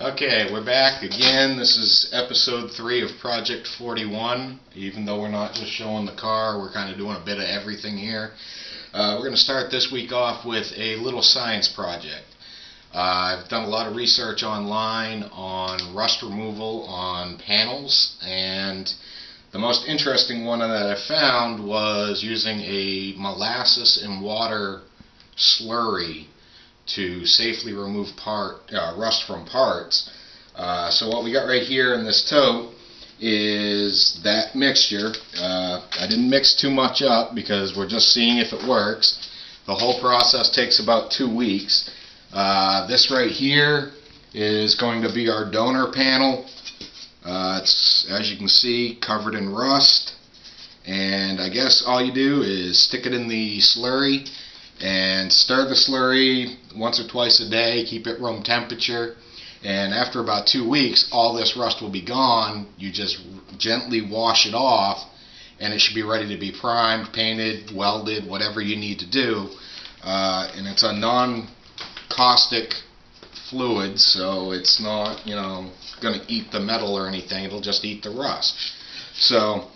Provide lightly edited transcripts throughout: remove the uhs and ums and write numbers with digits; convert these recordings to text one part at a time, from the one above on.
Okay, we're back again. This is episode 3 of Project 41. Even though we're not just showing the car, we're kind of doing a bit of everything here. We're going to start this week off with a little science project. I've done a lot of research online on rust removal on panels, and the most interesting one that I found was using a molasses and water slurry to safely remove rust from parts. So what we got right here in this tote is that mixture. I didn't mix too much up because we're just seeing if it works. The whole process takes about 2 weeks. This right here is going to be our donor panel. It's, as you can see, covered in rust, and I guess all you do is stick it in the slurry and stir the slurry once or twice a day, keep it room temperature, and after about 2 weeks all this rust will be gone. You just gently wash it off and it should be ready to be primed, painted, welded, whatever you need to do. And it's a non-caustic fluid, so it's not, going to eat the metal or anything. It'll just eat the rust. So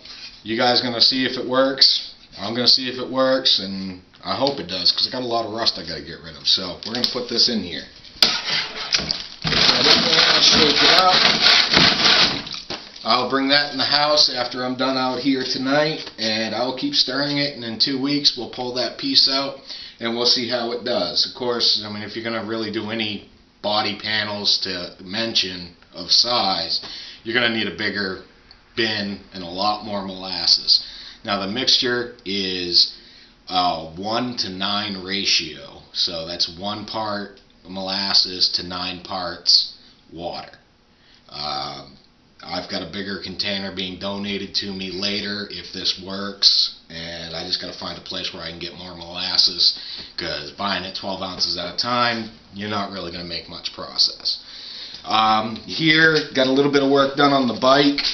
you guys going to see if it works. I'm going to see if it works, and I hope it does, because I got a lot of rust I got to get rid of. So we're going to put this in here. Shake it up. I'll bring that in the house after I'm done out here tonight, and I'll keep stirring it, and in 2 weeks we'll pull that piece out and we'll see how it does. Of course, if you're going to really do any body panels to mention of size, you're going to need a bigger bin and a lot more molasses. Now the mixture is 1 to 9 ratio, so that's 1 part molasses to 9 parts water. I've got a bigger container being donated to me later if this works, and I just got to find a place where I can get more molasses, because buying it 12 ounces at a time, you're not really going to make much process. Here, got a little bit of work done on the bike.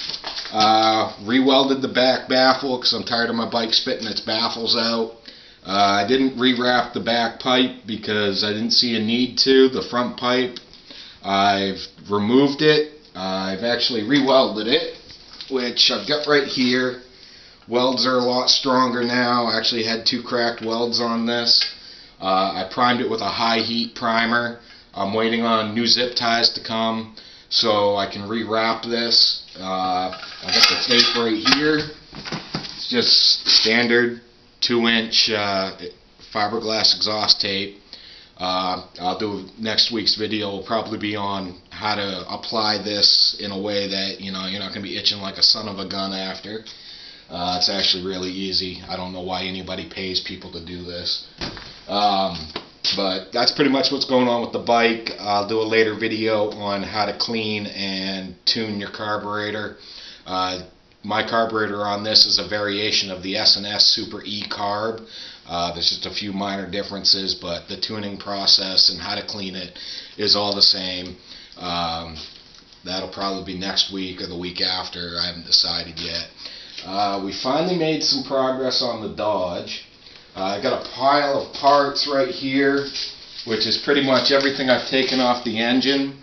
Re-welded the back baffle because I'm tired of my bike spitting its baffles out. I didn't re-wrap the back pipe because I didn't see a need to. The front pipe, I've removed it. I've actually re-welded it, which I've got right here. Welds are a lot stronger now. I actually had 2 cracked welds on this. I primed it with a high heat primer. I'm waiting on new zip ties to come so I can re-wrap this. I got the tape right here. It's just standard 2-inch fiberglass exhaust tape. I'll do next week's video will probably be on how to apply this in a way that you're not going to be itching like a son of a gun after. It's actually really easy. I don't know why anybody pays people to do this. But that's pretty much what's going on with the bike. I'll do a later video on how to clean and tune your carburetor. My carburetor on this is a variation of the S&S Super E carb. There's just a few minor differences, but the tuning process and how to clean it is all the same. That'll probably be next week or the week after. I haven't decided yet. We finally made some progress on the Dodge. I got a pile of parts right here, which is pretty much everything I've taken off the engine.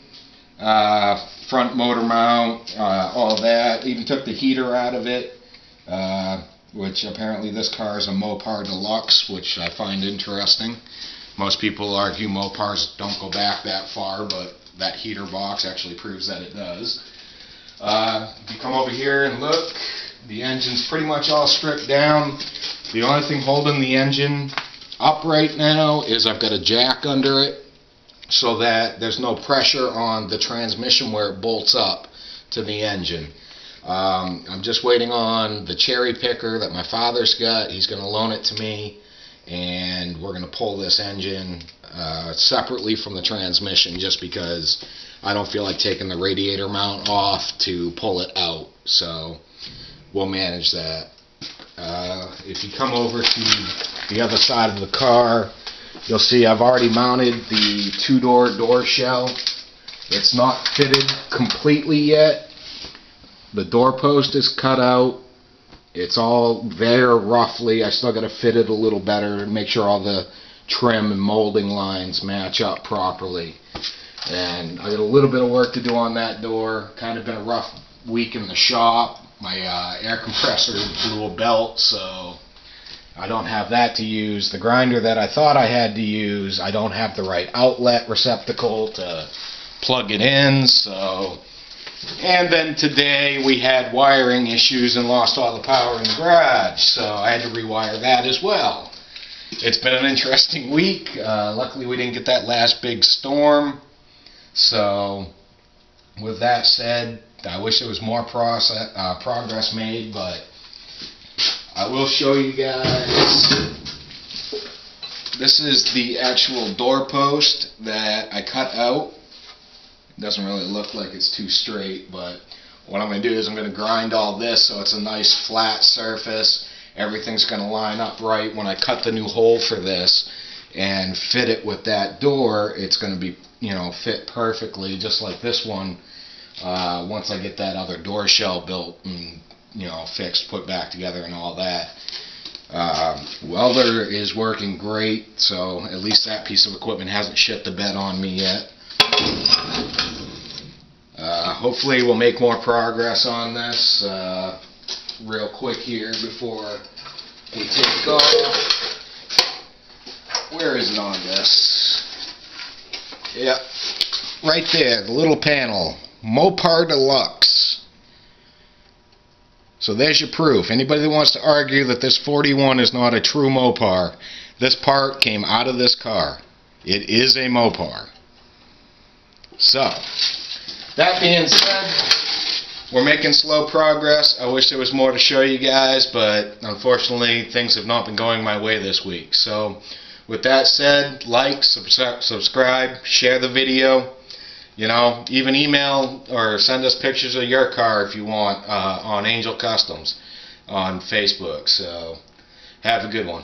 Front motor mount, all that. Even took the heater out of it, which apparently this car is a Mopar Deluxe, which I find interesting. Most people argue Mopars don't go back that far, but that heater box actually proves that it does. If you come over here and look, the engine's pretty much all stripped down. The only thing holding the engine up right now is I've got a jack under it so that there's no pressure on the transmission where it bolts up to the engine. I'm just waiting on the cherry picker that my father's got. He's going to loan it to me, and we're going to pull this engine separately from the transmission just because I don't feel like taking the radiator mount off to pull it out. So we'll manage that. If you come over to the other side of the car, you'll see I've already mounted the 2-door door shell. It's not fitted completely yet. The door post is cut out. It's all there roughly. I still got to fit it a little better and make sure all the trim and molding lines match up properly. And I got a little bit of work to do on that door. Kind of been a rough week in the shop. My air compressor blew a belt, so I don't have that to use. The grinder that I thought I had to use, I don't have the right outlet receptacle to plug it in, so. And then today we had wiring issues and lost all the power in the garage, so I had to rewire that as well. It's been an interesting week. Luckily we didn't get that last big storm. So with that said, I wish there was more progress made, but I will show you guys. This is the actual doorpost that I cut out. It doesn't really look like it's too straight, but what I'm going to do is I'm going to grind all this so it's a nice flat surface. Everything's going to line up right. When I cut the new hole for this and fit it with that door, it's going to be, you know, fit perfectly, just like this one. Once I get that other door shell built and, you know, fixed, put back together and all that. Welder is working great, so at least that piece of equipment hasn't shit the bed on me yet. Hopefully we'll make more progress on this real quick here before we take off. Where is it on this? Yep, right there, the little panel. Mopar Deluxe. So there's your proof. Anybody that wants to argue that this 41 is not a true Mopar, this part came out of this car. It is a Mopar. So, that being said, we're making slow progress. I wish there was more to show you guys, but unfortunately things have not been going my way this week. So, with that said, like, subscribe, share the video. You know, even email or send us pictures of your car if you want on Angel Customs on Facebook. So, have a good one.